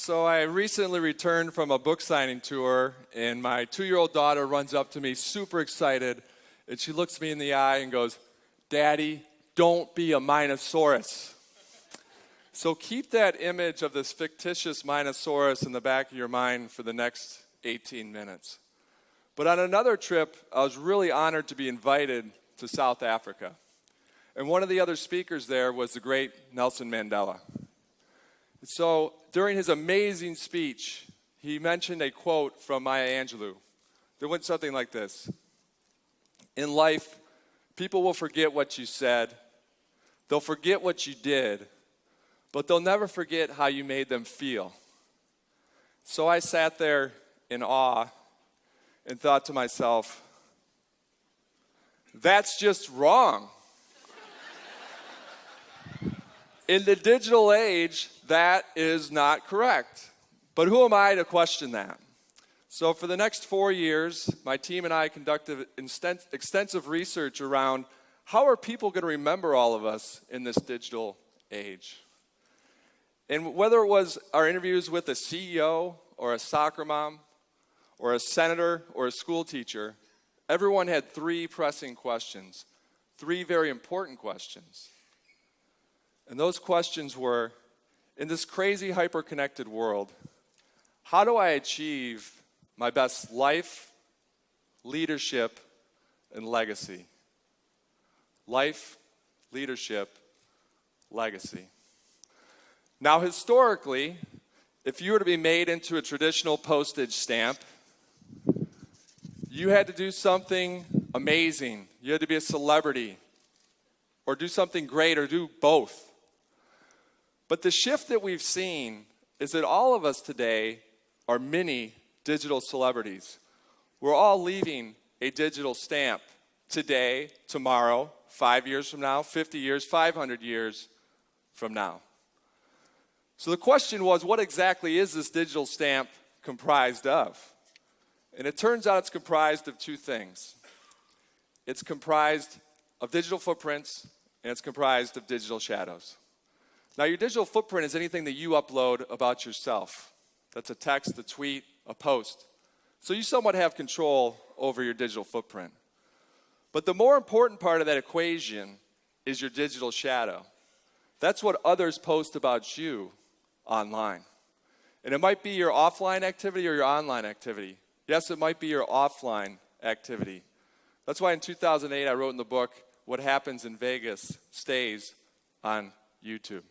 So I recently returned from a book signing tour, and my 2-year-old daughter runs up to me super excited, and she looks me in the eye and goes, "Daddy, don't be a Minosaurus." So keep that image of this fictitious Minosaurus in the back of your mind for the next 18 minutes. But on another trip, I was really honored to be invited to South Africa. And one of the other speakers there was the great Nelson Mandela. So during his amazing speech, he mentioned a quote from Maya Angelou that went something like this: "In life, people will forget what you said, they'll forget what you did, but they'll never forget how you made them feel." So I sat there in awe and thought to myself, that's just wrong. In the digital age, that is not correct. But who am I to question that? So for the next 4 years, my team and I conducted extensive research around how are people going to remember all of us in this digital age. And whether it was our interviews with a CEO or a soccer mom or a senator or a school teacher, everyone had 3 pressing questions, 3 very important questions. And those questions were, in this crazy hyper-connected world, how do I achieve my best life, leadership, and legacy? Life, leadership, legacy. Now, historically, if you were to be made into a traditional postage stamp, you had to do something amazing. You had to be a celebrity, or do something great, or do both. But the shift that we've seen is that all of us today are mini digital celebrities. We're all leaving a digital stamp today, tomorrow, 5 years from now, 50 years, 500 years from now. So the question was, what exactly is this digital stamp comprised of? And it turns out it's comprised of 2 things. It's comprised of digital footprints, and it's comprised of digital shadows. Now, your digital footprint is anything that you upload about yourself. That's a text, a tweet, a post. So you somewhat have control over your digital footprint. But the more important part of that equation is your digital shadow. That's what others post about you online. And it might be your offline activity or your online activity. Yes, it might be your offline activity. That's why in 2008 I wrote in the book, "What Happens in Vegas Stays on YouTube."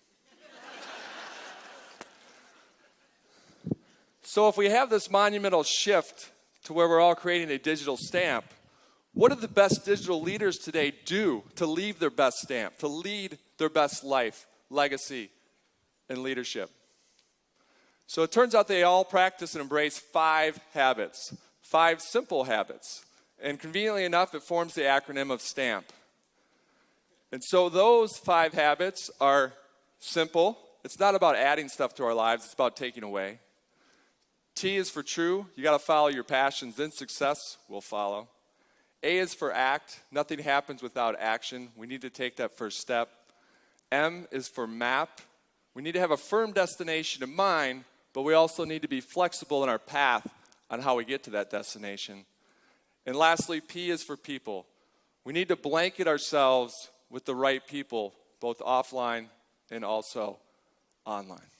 So if we have this monumental shift to where we're all creating a digital stamp, what do the best digital leaders today do to leave their best stamp, to lead their best life, legacy, and leadership? So it turns out they all practice and embrace 5 habits, 5 simple habits. And conveniently enough, it forms the acronym of STAMP. And so those 5 habits are simple. It's not about adding stuff to our lives, it's about taking away. T is for true. You got to follow your passions, then success will follow. A is for act. Nothing happens without action. We need to take that first step. M is for map. We need to have a firm destination in mind, but we also need to be flexible in our path on how we get to that destination. And lastly, P is for people. We need to blanket ourselves with the right people, both offline and also online.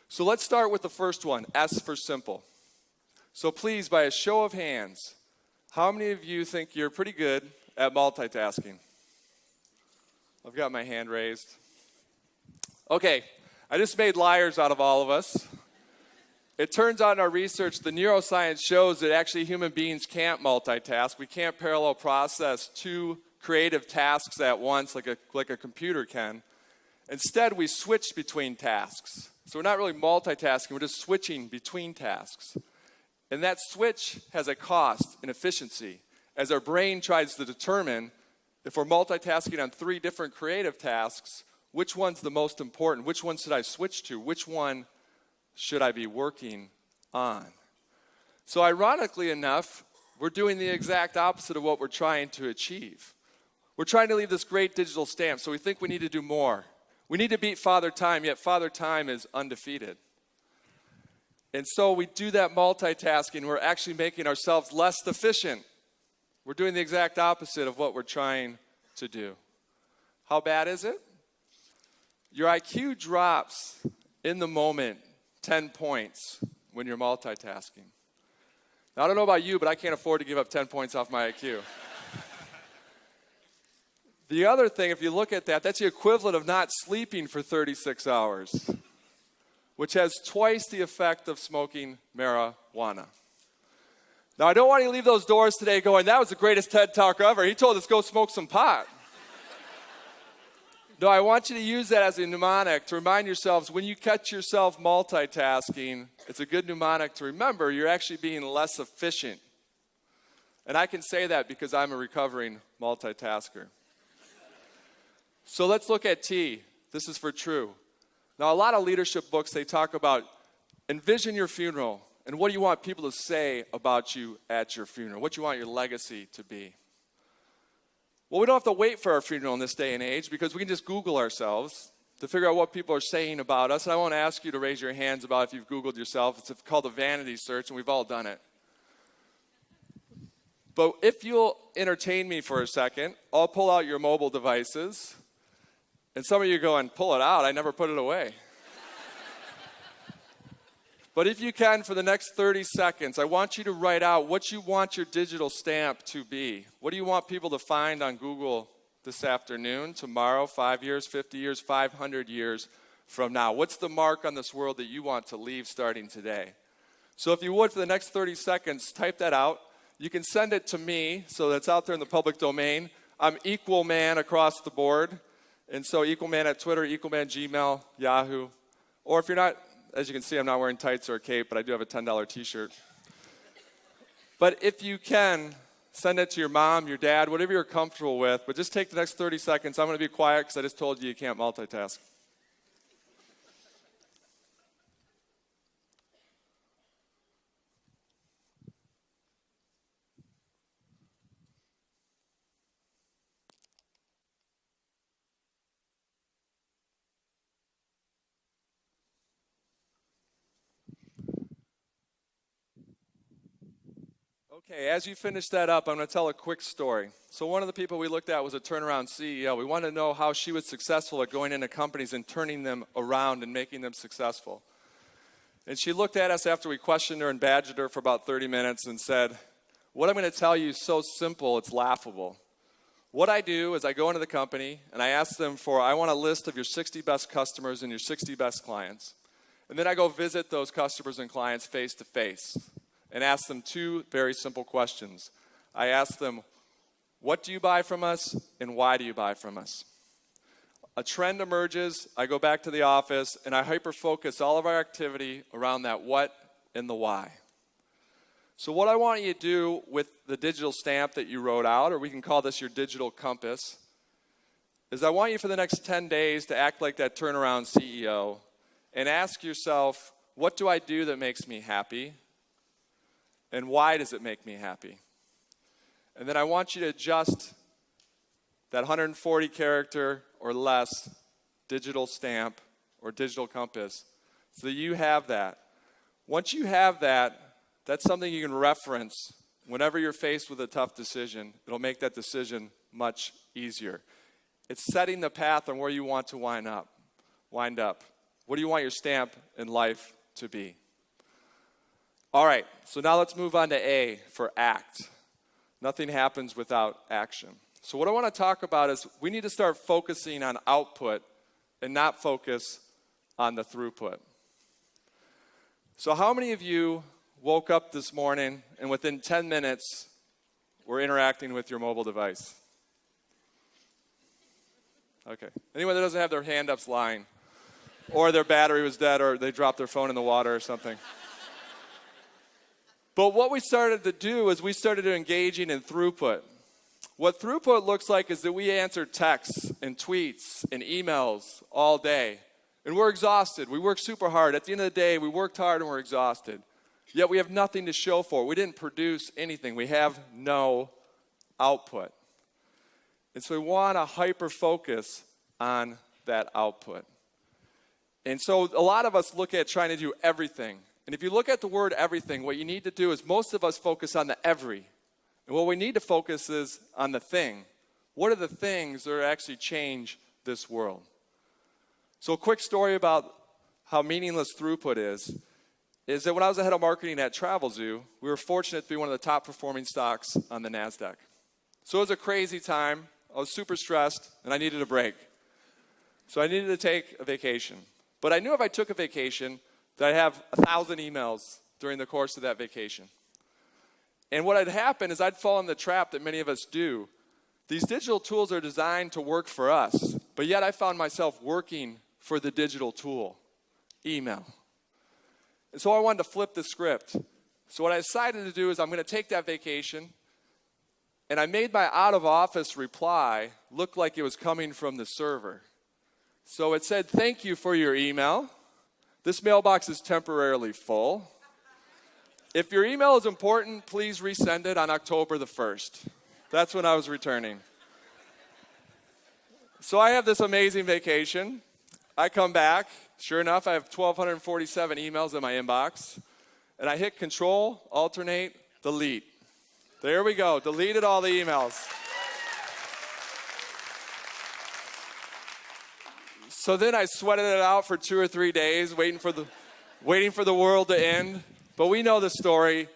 So let's start with the first one, S for simple. So please, by a show of hands, how many of you think you're pretty good at multitasking? I've got my hand raised. Okay, I just made liars out of all of us. It turns out in our research, the neuroscience shows that actually human beings can't multitask. We can't parallel process 2 creative tasks at once like a computer can. Instead, we switch between tasks. So we're not really multitasking, we're just switching between tasks. And that switch has a cost in efficiency, as our brain tries to determine if we're multitasking on 3 different creative tasks, which one's the most important, which one should I switch to, which one should I be working on. So ironically enough, we're doing the exact opposite of what we're trying to achieve. We're trying to leave this great digital stamp, so we think we need to do more. We need to beat Father Time, yet Father Time is undefeated. And so we do that multitasking. We're actually making ourselves less efficient. We're doing the exact opposite of what we're trying to do. How bad is it? Your IQ drops in the moment 10 points when you're multitasking. Now, I don't know about you, but I can't afford to give up 10 points off my IQ. The other thing, if you look at that, that's the equivalent of not sleeping for 36 hours, which has twice the effect of smoking marijuana. Now, I don't want you to leave those doors today going, that was the greatest TED Talk ever. He told us go smoke some pot. No, I want you to use that as a mnemonic to remind yourselves when you catch yourself multitasking, it's a good mnemonic to remember you're actually being less efficient. And I can say that because I'm a recovering multitasker. So let's look at T. This is for true. Now, a lot of leadership books, they talk about envision your funeral and what do you want people to say about you at your funeral? What do you want your legacy to be? Well, we don't have to wait for our funeral in this day and age because we can just Google ourselves to figure out what people are saying about us. And I won't ask you to raise your hands about if you've Googled yourself. It's called a vanity search, and we've all done it. But if you'll entertain me for a second, I'll pull out your mobile devices. And some of you are going, pull it out, I never put it away. But if you can, for the next 30 seconds, I want you to write out what you want your digital stamp to be. What do you want people to find on Google this afternoon, tomorrow, 5 years, 50 years, 500 years from now? What's the mark on this world that you want to leave starting today? So if you would, for the next 30 seconds, type that out. You can send it to me, so that's out there in the public domain. I'm Equal Man across the board. And so Equal Man at Twitter, Equal Man Gmail, Yahoo. Or if you're not, as you can see, I'm not wearing tights or a cape, but I do have a $10 t-shirt. But if you can, send it to your mom, your dad, whatever you're comfortable with. But just take the next 30 seconds. I'm going to be quiet because I just told you you can't multitask. Okay, as you finish that up, I'm going to tell a quick story. So one of the people we looked at was a turnaround CEO. We wanted to know how she was successful at going into companies and turning them around and making them successful. And she looked at us after we questioned her and badgered her for about 30 minutes and said, what I'm going to tell you is so simple, it's laughable. What I do is I go into the company and I ask them I want a list of your 60 best customers and your 60 best clients. And then I go visit those customers and clients face to face and ask them two very simple questions. I ask them, what do you buy from us and why do you buy from us? A trend emerges, I go back to the office, and I hyper-focus all of our activity around that what and the why. So what I want you to do with the digital stamp that you wrote out, or we can call this your digital compass, is I want you for the next 10 days to act like that turnaround CEO and ask yourself, what do I do that makes me happy? And why does it make me happy? And then I want you to adjust that 140 character or less digital stamp or digital compass so that you have that. Once you have that, that's something you can reference whenever you're faced with a tough decision. It'll make that decision much easier. It's setting the path on where you want to wind up. What do you want your stamp in life to be? All right, so now let's move on to A for act. Nothing happens without action. So what I want to talk about is we need to start focusing on output and not focus on the throughput. So how many of you woke up this morning and within 10 minutes were interacting with your mobile device? Okay. Anyone that doesn't have their hand up's lying. Or their battery was dead or they dropped their phone in the water or something. But what we started to do is we started engaging in throughput. What throughput looks like is that we answer texts and tweets and emails all day. And we're exhausted. We work super hard. At the end of the day, we worked hard and we're exhausted. Yet we have nothing to show for it. We didn't produce anything. We have no output. And so we want to hyper-focus on that output. And so a lot of us look at trying to do everything And if you look at the word everything, what you need to do is most of us focus on the every. And what we need to focus is on the thing. What are the things that actually change this world? So a quick story about how meaningless throughput is that when I was the head of marketing at TravelZoo, we were fortunate to be one of the top performing stocks on the NASDAQ. So it was a crazy time. I was super stressed, and I needed a break. So I needed to take a vacation. But I knew if I took a vacation, that I'd have 1,000 emails during the course of that vacation. And what had happened is I'd fall in the trap that many of us do. These digital tools are designed to work for us, but yet I found myself working for the digital tool, email. And so I wanted to flip the script. So what I decided to do is I'm going to take that vacation, and I made my out-of-office reply look like it was coming from the server. So it said, "Thank you for your email. This mailbox is temporarily full. If your email is important, please resend it on October the 1st. That's when I was returning. So I have this amazing vacation. I come back. Sure enough, I have 1,247 emails in my inbox. And I hit Control, Alternate, Delete. There we go. Deleted all the emails. So then I sweated it out for 2 or 3 days, waiting for the world to end. But we know the story.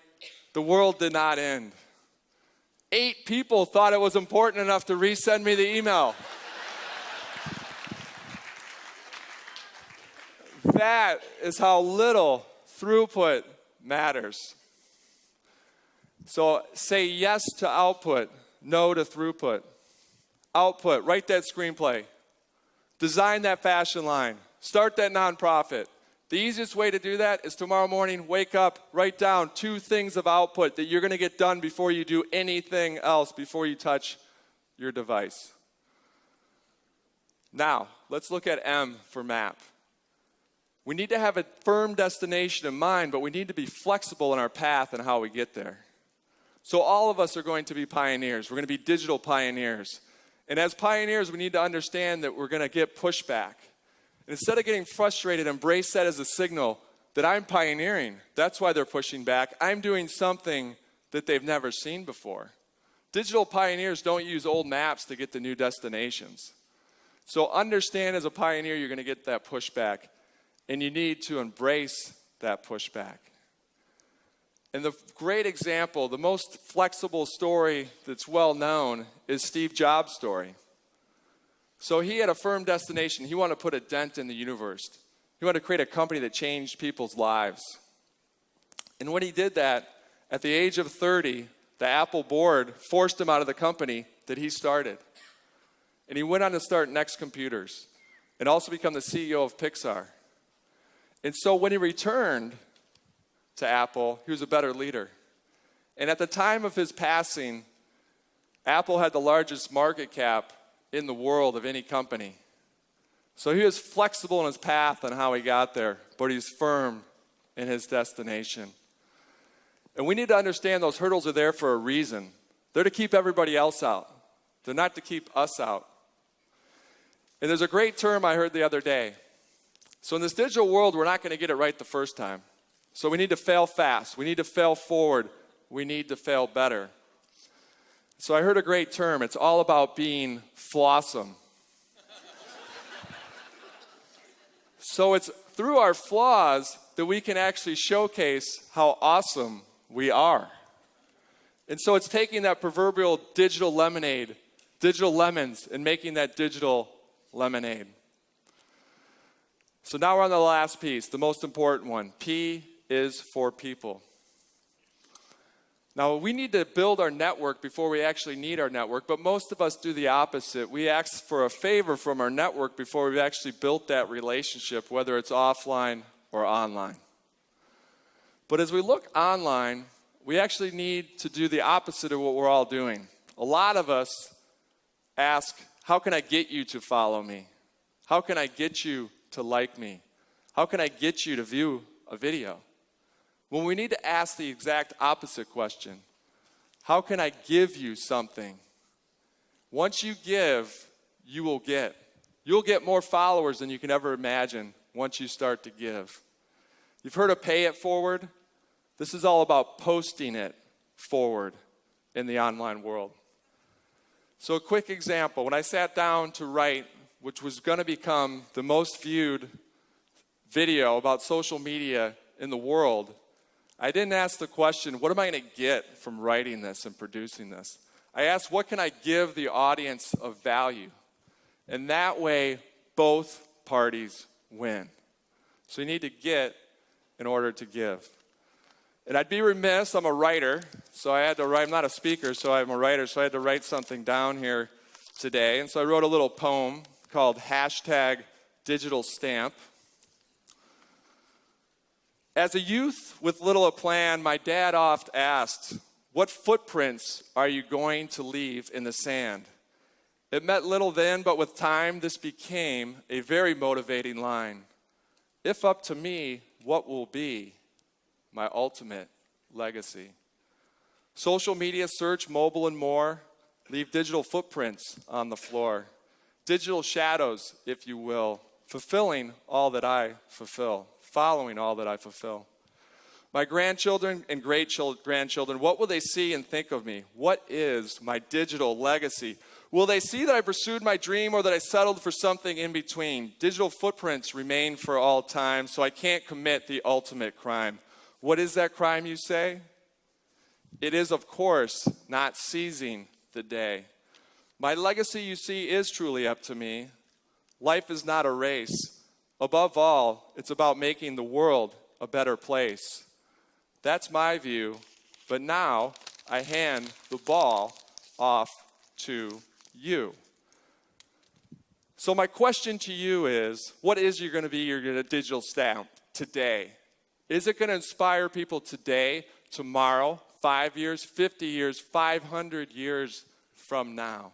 The world did not end. 8 people thought it was important enough to resend me the email. That is how little throughput matters. So say yes to output, no to throughput. Output, write that screenplay. Design that fashion line. Start that nonprofit. The easiest way to do that is tomorrow morning, wake up, write down 2 things of output that you're going to get done before you do anything else, before you touch your device. Now, let's look at M for map. We need to have a firm destination in mind, but we need to be flexible in our path and how we get there. So all of us are going to be pioneers. We're going to be digital pioneers. And as pioneers, we need to understand that we're going to get pushback. And instead of getting frustrated, embrace that as a signal that I'm pioneering. That's why they're pushing back. I'm doing something that they've never seen before. Digital pioneers don't use old maps to get to new destinations. So understand as a pioneer, you're going to get that pushback. And you need to embrace that pushback. And the great example, the most flexible story that's well known is Steve Jobs' story. So he had a firm destination. He wanted to put a dent in the universe. He wanted to create a company that changed people's lives. And when he did that, at the age of 30, the Apple board forced him out of the company that he started. And he went on to start Next Computers and also become the CEO of Pixar. And so when he returned to Apple, he was a better leader. And at the time of his passing, Apple had the largest market cap in the world of any company. So he was flexible in his path on how he got there, but he's firm in his destination. And we need to understand those hurdles are there for a reason. They're to keep everybody else out. They're not to keep us out. And there's a great term I heard the other day. So in this digital world, we're not going to get it right the first time. So we need to fail fast. We need to fail forward. We need to fail better. So I heard a great term. It's all about being flawsome. So it's through our flaws that we can actually showcase how awesome we are. And so it's taking that proverbial digital lemonade, digital lemons, and making that digital lemonade. So now we're on the last piece, the most important one. P is for people. Now, we need to build our network before we actually need our network, but most of us do the opposite. We ask for a favor from our network before we've actually built that relationship, whether it's offline or online. But as we look online, we actually need to do the opposite of what we're all doing. A lot of us ask, how can I get you to follow me? How can I get you to like me? How can I get you to view a video? When we need to ask the exact opposite question, how can I give you something? Once you give, you will get. You'll get more followers than you can ever imagine once you start to give. You've heard of pay it forward? This is all about posting it forward in the online world. So a quick example, when I sat down to write, which was going to become the most viewed video about social media in the world, I didn't ask the question, what am I going to get from writing this and producing this? I asked, what can I give the audience of value? And that way, both parties win. So you need to get in order to give. And I'd be remiss, I'm a writer, so I had to write, I'm not a speaker, so I'm a writer, so I had to write something down here today. And so I wrote a little poem called #DigitalStamp. As a youth with little a plan, my dad oft asked, what footprints are you going to leave in the sand? It meant little then, but with time, this became a very motivating line. If up to me, what will be my ultimate legacy? Social media, search, mobile, and more leave digital footprints on the floor. Digital shadows, if you will, fulfilling all that I fulfill, following all that I fulfill. My grandchildren and great-grandchildren, what will they see and think of me? What is my digital legacy? Will they see that I pursued my dream or that I settled for something in between? Digital footprints remain for all time, so I can't commit the ultimate crime. What is that crime, you say? It is, of course, not seizing the day. My legacy, you see, is truly up to me. Life is not a race. Above all, it's about making the world a better place. That's my view, but now I hand the ball off to you. So my question to you is, what is going to be your digital stamp today? Is it going to inspire people today, tomorrow, 5 years, 50 years, 500 years from now?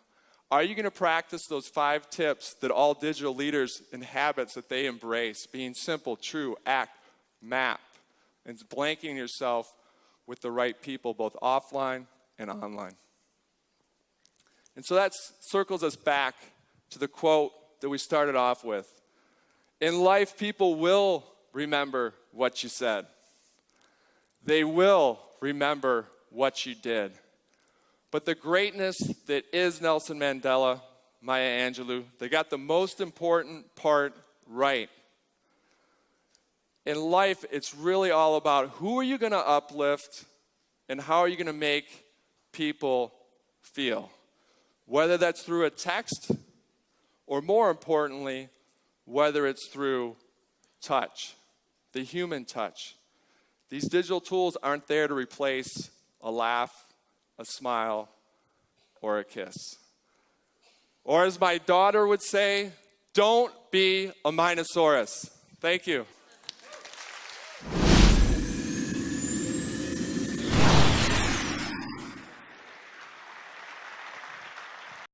Are you going to practice those 5 tips that all digital leaders and habits that they embrace? Being simple, true, act, map, and blanking yourself with the right people, both offline and online. And so that circles us back to the quote that we started off with. In life, people will remember what you said. They will remember what you did. But the greatness that is Nelson Mandela, Maya Angelou, they got the most important part right. In life, it's really all about who are you going to uplift and how are you going to make people feel. Whether that's through a text or, more importantly, whether it's through touch, the human touch. These digital tools aren't there to replace a laugh, a smile, or a kiss. Or as my daughter would say, don't be a Minosaurus. Thank you.